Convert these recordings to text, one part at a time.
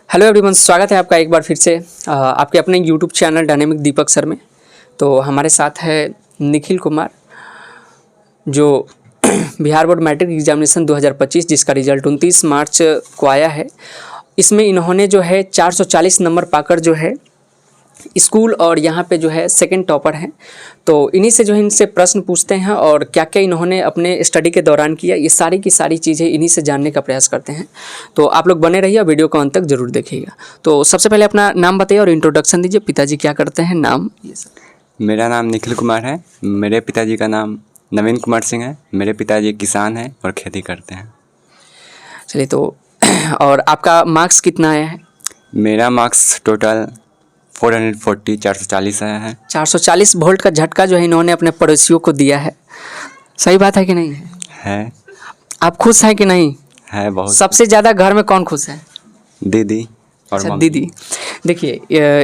Hello everyone, स्वागत है आपका एक बार फिर से आपके अपने यूट्यूब चैनल डायनेमिक दीपक सर में। तो हमारे साथ है निखिल कुमार, जो बिहार बोर्ड मैट्रिक एग्जामिनेशन 2025 जिसका रिजल्ट 29 मार्च को आया है। इसमें इन्होंने जो है 440 नंबर पाकर जो है स्कूल और यहाँ पे जो है सेकंड टॉपर हैं। तो इन्हीं से जो है इनसे प्रश्न पूछते हैं और क्या क्या इन्होंने अपने स्टडी के दौरान किया, ये सारी की सारी चीज़ें इन्हीं से जानने का प्रयास करते हैं। तो आप लोग बने रहिए, वीडियो को अंत तक जरूर देखिएगा। तो सबसे पहले अपना नाम बताइए और इंट्रोडक्शन दीजिए। पिताजी क्या करते हैं, नाम ये सब। मेरा नाम निखिल कुमार है। मेरे पिताजी का नाम नवीन कुमार सिंह है। मेरे पिताजी किसान हैं और खेती करते हैं। चलिए, तो और आपका मार्क्स कितना आया है? मेरा मार्क्स टोटल 440 आया है। 440 वोल्ट का झटका जो है इन्होंने अपने पड़ोसियों को दिया है। सही बात है कि नहीं है? आप खुश हैं कि नहीं? है बहुत। सबसे ज़्यादा घर में कौन खुश है? दीदी और अच्छा, मम्मी। दीदी। देखिए,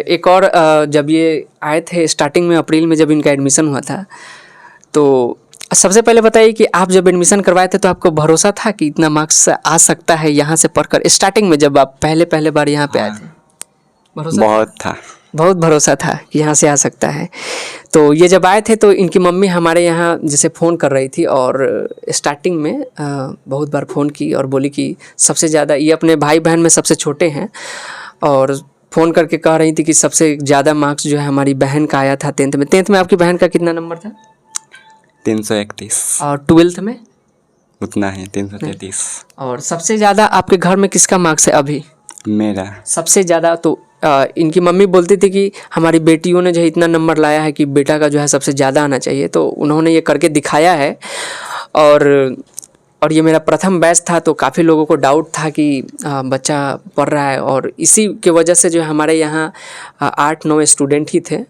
एक और जब ये आए थे स्टार्टिंग में अप्रैल में जब इनका एडमिशन हुआ था, तो सबसे पहले बताइए कि आप जब एडमिशन करवाए थे तो आपको भरोसा था कि इतना मार्क्स आ सकता है यहाँ से पढ़कर? स्टार्टिंग में जब आप पहले बार यहाँ पे आए थे, भरोसा बहुत था। बहुत भरोसा था कि यहाँ से आ सकता है। तो ये जब आए थे तो इनकी मम्मी हमारे यहाँ जैसे फ़ोन कर रही थी और स्टार्टिंग में बहुत बार फ़ोन की और बोली कि सबसे ज़्यादा ये अपने भाई बहन में सबसे छोटे हैं, और फ़ोन करके कह रही थी कि सबसे ज़्यादा मार्क्स जो है हमारी बहन का आया था 10th में। 10th में आपकी बहन का कितना नंबर था? 331। और 12th में? उतना है, 333। और सबसे ज़्यादा आपके घर में किसका मार्क्स है अभी? मेरा सबसे ज़्यादा तो इनकी मम्मी बोलती थी कि हमारी बेटियों ने जो है इतना नंबर लाया है कि बेटा का जो है सबसे ज़्यादा आना चाहिए। तो उन्होंने ये करके दिखाया है। और ये मेरा प्रथम बैच था तो काफ़ी लोगों को डाउट था कि बच्चा पढ़ रहा है, और इसी के वजह से जो है हमारे यहाँ 8-9 स्टूडेंट ही थे।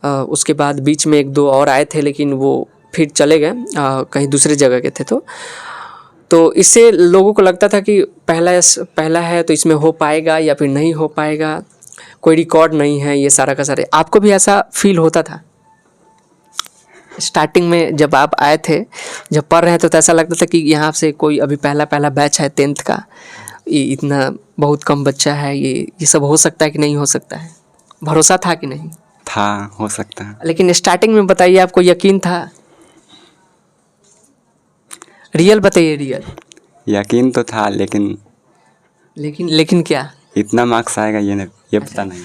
उसके बाद बीच में 1-2 और आए थे, लेकिन वो फिर चले गए कहीं दूसरे जगह के थे। तो इससे लोगों को लगता था कि पहला है तो इसमें हो पाएगा या फिर नहीं हो पाएगा, कोई रिकॉर्ड नहीं है, ये सारा का सारे। आपको भी ऐसा फील होता था स्टार्टिंग में जब आप आए थे, जब पढ़ रहे थे, तो ऐसा लगता था कि यहाँ से कोई अभी पहला बैच है 10th का, ये इतना बहुत कम बच्चा है, ये सब हो सकता है कि नहीं हो सकता है? भरोसा था कि नहीं था? हो सकता है। लेकिन स्टार्टिंग में बताइए, आपको यकीन था? रियल बताइए, रियल। यकीन तो था, लेकिन क्या? इतना मार्क्स आएगा ये पता नहीं।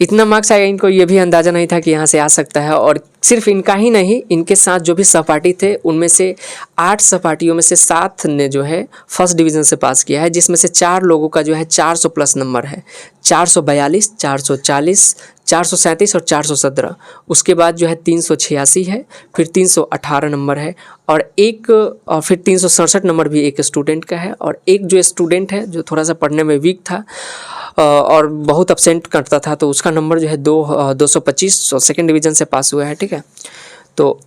इतना मार्क्स आएगा, इनको ये भी अंदाज़ा नहीं था कि यहाँ से आ सकता है। और सिर्फ इनका ही नहीं, इनके साथ जो भी सहपाठी थे उनमें से 8 सहपाठियों में से 7 ने जो है फर्स्ट डिवीज़न से पास किया है, जिसमें से 4 लोगों का जो है 400 प्लस नंबर है। 442, 440, 437 और 417। उसके बाद जो है 386 है, फिर 318 नंबर है, और फिर 367 नंबर भी एक स्टूडेंट का है। और एक जो स्टूडेंट है जो थोड़ा सा पढ़ने में वीक था और बहुत अपसेंट करता था, तो उसका नंबर जो है 225 और सेकेंड डिवीज़न से पास हुआ है। ठीक है, तो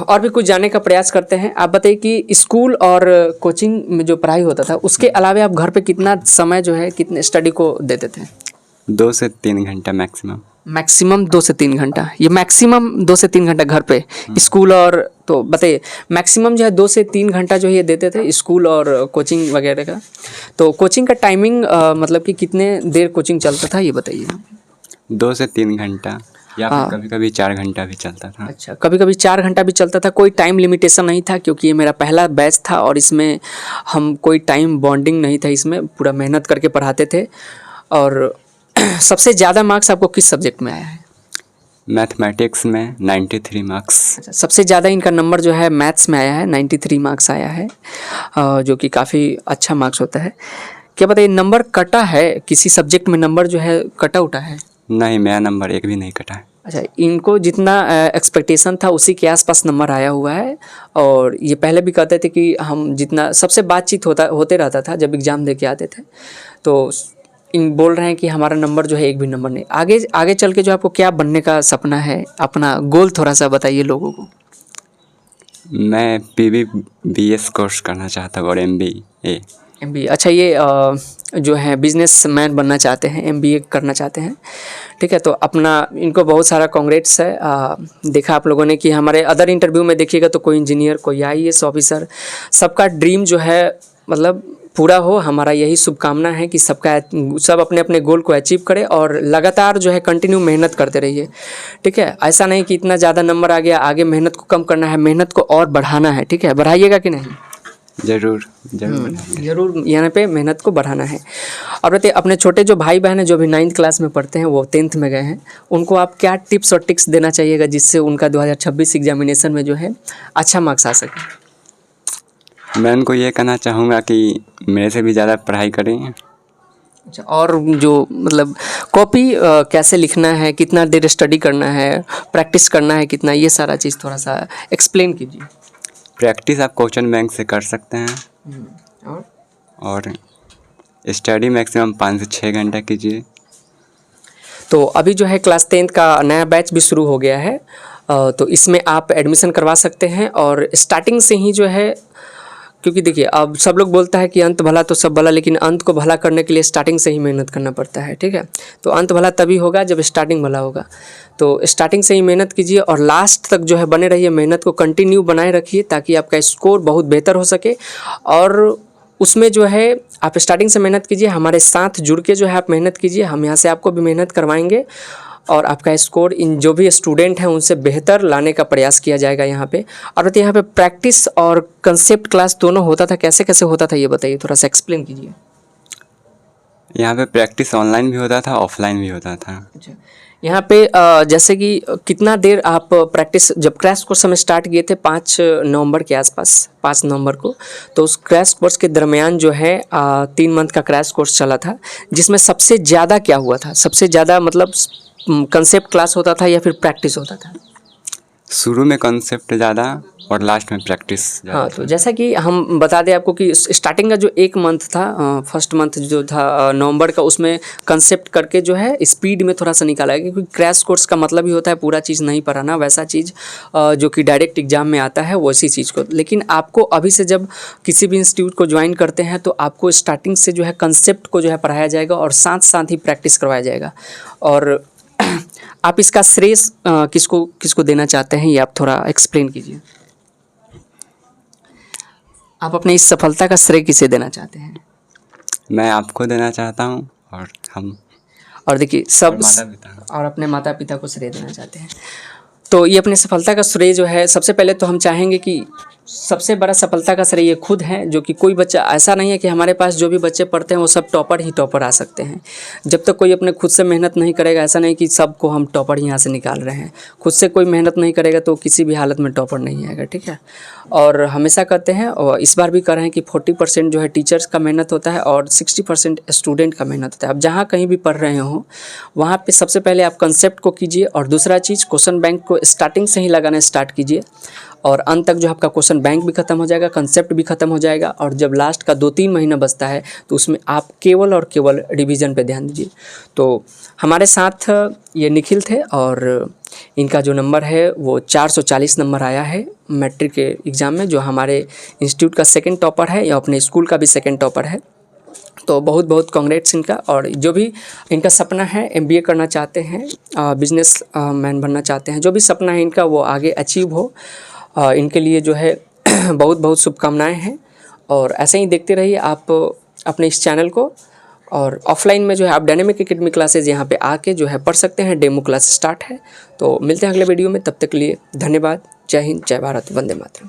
और भी कुछ जानने का प्रयास करते हैं। आप बताइए कि स्कूल और कोचिंग में जो पढ़ाई होता था उसके अलावा आप घर पे कितना समय जो है कितने स्टडी को देते थे? 2 से 3 घंटा मैक्सिमम 2 से 3 घंटा। ये मैक्सिमम 2 से 3 घंटा घर पे, स्कूल और तो बताइए मैक्सिमम जो है 2 से 3 घंटा जो है ये देते थे स्कूल और कोचिंग वगैरह का। तो कोचिंग का टाइमिंग मतलब कि कितने देर कोचिंग चलता था ये बताइए? 2 से 3 घंटा या फिर कभी-कभी 4 घंटा भी चलता था। अच्छा, कभी-कभी 4 घंटा भी चलता था। कोई टाइम लिमिटेशन नहीं था, क्योंकि ये मेरा पहला बैच था और इसमें हम कोई टाइम बॉन्डिंग नहीं था, इसमें पूरा मेहनत करके पढ़ाते थे। और सबसे ज़्यादा मार्क्स आपको किस सब्जेक्ट में आया है? मैथमेटिक्स में 93 मार्क्स। अच्छा, सबसे ज़्यादा इनका नंबर जो है मैथ्स में आया है, 93 मार्क्स आया है, जो कि काफ़ी अच्छा मार्क्स होता है। क्या बताइए, नंबर कटा है किसी सब्जेक्ट में? नंबर जो है कटा उटा है? नहीं, मेरा नंबर एक भी नहीं कटा है। अच्छा, इनको जितना एक्सपेक्टेशन था उसी के आसपास नंबर आया हुआ है। और ये पहले भी कहते थे कि हम जितना सबसे बातचीत होते रहता था जब एग्ज़ाम दे के आते थे, तो इन बोल रहे हैं कि हमारा नंबर जो है एक भी नंबर नहीं। आगे चल के जो आपको क्या बनने का सपना है, अपना गोल थोड़ा सा बताइए लोगों को। मैं PBBS कोर्स करना चाहता हूँ और MBA। अच्छा, ये जो है बिजनेसमैन बनना चाहते हैं, MBA करना चाहते हैं। ठीक है, तो अपना इनको बहुत सारा कांग्रेट्स है। देखा आप लोगों ने कि हमारे अदर इंटरव्यू में देखिएगा तो कोई इंजीनियर, कोई IAS ऑफिसर, सबका ड्रीम जो है मतलब पूरा हो, हमारा यही शुभकामना है कि सब अपने अपने गोल को अचीव करें और लगातार जो है कंटिन्यू मेहनत करते रहिए, ठीक है। ऐसा नहीं कि इतना ज़्यादा नंबर आ गया, आगे मेहनत को कम करना है, मेहनत को और बढ़ाना है, ठीक है। बढ़ाइएगा कि नहीं? ज़रूर ज़रूर ज़रूर यहाँ पे मेहनत को बढ़ाना है। और बताइए, अपने छोटे जो भाई बहन हैं जो भी 9th क्लास में पढ़ते हैं, वो 10th में गए हैं, उनको आप क्या टिप्स और ट्रिक्स देना चाहिएगा जिससे उनका 2026 एग्जामिनेशन में जो है अच्छा मार्क्स आ सके? मैं उनको ये कहना चाहूँगा कि मेरे से भी ज़्यादा पढ़ाई करें। अच्छा, और जो मतलब कॉपी कैसे लिखना है, कितना देर स्टडी करना है, प्रैक्टिस करना है कितना, ये सारा चीज़ थोड़ा सा एक्सप्लेन कीजिए। प्रैक्टिस आप क्वेश्चन बैंक से कर सकते हैं और स्टडी मैक्सिमम 5 से 6 घंटा कीजिए। तो अभी जो है क्लास 10th का नया बैच भी शुरू हो गया है, तो इसमें आप एडमिशन करवा सकते हैं। और स्टार्टिंग से ही जो है, क्योंकि देखिए अब सब लोग बोलता है कि अंत भला तो सब भला, लेकिन अंत को भला करने के लिए स्टार्टिंग से ही मेहनत करना पड़ता है, ठीक है। तो अंत भला तभी होगा जब स्टार्टिंग भला होगा। तो स्टार्टिंग से ही मेहनत कीजिए और लास्ट तक जो है बने रहिए, मेहनत को कंटिन्यू बनाए रखिए ताकि आपका स्कोर बहुत बेहतर हो सके। और उसमें जो है आप स्टार्टिंग से मेहनत कीजिए, हमारे साथ जुड़ के जो है आप मेहनत कीजिए, हम यहाँ से आपको भी मेहनत करवाएंगे और आपका स्कोर इन जो भी स्टूडेंट हैं उनसे बेहतर लाने का प्रयास किया जाएगा यहाँ पे। और यहाँ पे प्रैक्टिस और कंसेप्ट क्लास दोनों होता था, कैसे कैसे होता था ये बताइए, थोड़ा सा एक्सप्लेन कीजिए। यहाँ पे प्रैक्टिस ऑनलाइन भी होता था, ऑफलाइन भी होता था। अच्छा, यहाँ पे जैसे कि कितना देर आप प्रैक्टिस, जब क्रैश कोर्स हम स्टार्ट किए थे 5 नवंबर के आसपास, 5 नवंबर को, तो उस क्रैश कोर्स के दरमियान जो है 3 मंथ का क्रैश कोर्स चला था, जिसमें सबसे ज़्यादा क्या हुआ था, सबसे ज़्यादा मतलब कंसेप्ट क्लास होता था या फिर प्रैक्टिस होता था? शुरू में कंसेप्ट ज़्यादा और लास्ट में प्रैक्टिस ज़्यादा। हाँ, तो जैसा कि हम बता दें आपको कि स्टार्टिंग का जो 1 मंथ था, फर्स्ट मंथ जो था नवंबर का, उसमें कंसेप्ट करके जो है स्पीड में थोड़ा सा निकाला है, क्योंकि क्रैश कोर्स का मतलब ही होता है पूरा चीज़ नहीं पढ़ाना, वैसा चीज़ जो कि डायरेक्ट एग्जाम में आता है वैसी चीज़ को। लेकिन आपको अभी से जब किसी भी इंस्टीट्यूट को ज्वाइन करते हैं तो आपको स्टार्टिंग से जो है कंसेप्ट को जो है पढ़ाया जाएगा और साथ साथ ही प्रैक्टिस करवाया जाएगा। और आप इसका श्रेय किसको किसको देना चाहते हैं, ये आप थोड़ा एक्सप्लेन कीजिए। आप अपनी इस सफलता का श्रेय किसे देना चाहते हैं? मैं आपको देना चाहता हूँ और हम, और देखिए सब, माता पिता, और अपने माता पिता को श्रेय देना चाहते हैं। तो ये अपने सफलता का श्रेय जो है, सबसे पहले तो हम चाहेंगे कि सबसे बड़ा सफलता का श्रेय ये खुद है, जो कि कोई बच्चा ऐसा नहीं है कि हमारे पास जो भी बच्चे पढ़ते हैं वो सब टॉपर ही टॉपर आ सकते हैं। जब तक कोई अपने खुद से मेहनत नहीं करेगा, ऐसा नहीं कि सबको हम टॉपर ही यहाँ से निकाल रहे हैं, खुद से कोई मेहनत नहीं करेगा तो किसी भी हालत में टॉपर नहीं आएगा, ठीक है। और हमेशा कहते हैं, और इस बार भी कह रहे हैं कि 40% जो है टीचर्स का मेहनत होता है और 60% स्टूडेंट का मेहनत होता है। अब जहाँ कहीं भी पढ़ रहे हो वहाँ पे सबसे पहले आप कंसेप्ट को कीजिए, और दूसरा चीज़ क्वेश्चन बैंक को स्टार्टिंग से ही लगाना स्टार्ट कीजिए, और अंत तक जो आपका क्वेश्चन बैंक भी ख़त्म हो जाएगा, कंसेप्ट भी ख़त्म हो जाएगा। और जब लास्ट का 2-3 महीना बचता है तो उसमें आप केवल और केवल रिवीजन पे ध्यान दीजिए। तो हमारे साथ ये निखिल थे और इनका जो नंबर है वो 440 नंबर आया है मैट्रिक के एग्ज़ाम में, जो हमारे इंस्टीट्यूट का सेकंड टॉपर है या अपने स्कूल का भी सेकंड टॉपर है। तो बहुत बहुत कांग्रेट्स इनका। और जो भी इनका सपना है, MBA करना चाहते हैं, बिजनेस मैन बनना चाहते हैं, जो भी सपना है इनका वो आगे अचीव हो, इनके लिए जो है बहुत बहुत शुभकामनाएं हैं। और ऐसे ही देखते रहिए आप अपने इस चैनल को। और ऑफलाइन में जो है आप डायनेमिक एकेडमी क्लासेज यहाँ पे आके जो है पढ़ सकते हैं, डेमो क्लास स्टार्ट है। तो मिलते हैं अगले वीडियो में, तब तक के लिए धन्यवाद। जय हिंद, जय भारत, वंदे मातरम।